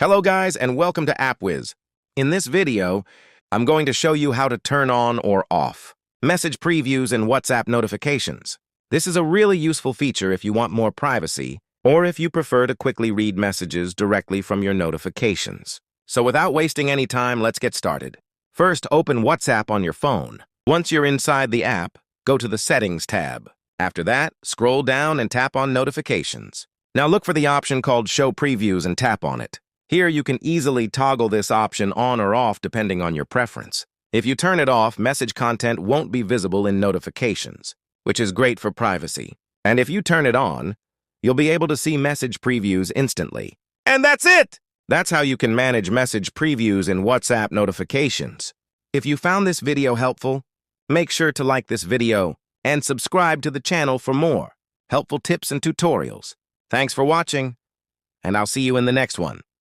Hello guys and welcome to AppWiz. In this video, I'm going to show you how to turn on or off message previews and WhatsApp notifications. This is a really useful feature if you want more privacy or if you prefer to quickly read messages directly from your notifications. So without wasting any time, let's get started. First, open WhatsApp on your phone. Once you're inside the app, go to the Settings tab. After that, scroll down and tap on Notifications. Now look for the option called Show Previews and tap on it. Here you can easily toggle this option on or off depending on your preference. If you turn it off, message content won't be visible in notifications, which is great for privacy. And if you turn it on, you'll be able to see message previews instantly. And that's it! That's how you can manage message previews in WhatsApp notifications. If you found this video helpful, make sure to like this video and subscribe to the channel for more helpful tips and tutorials. Thanks for watching, and I'll see you in the next one.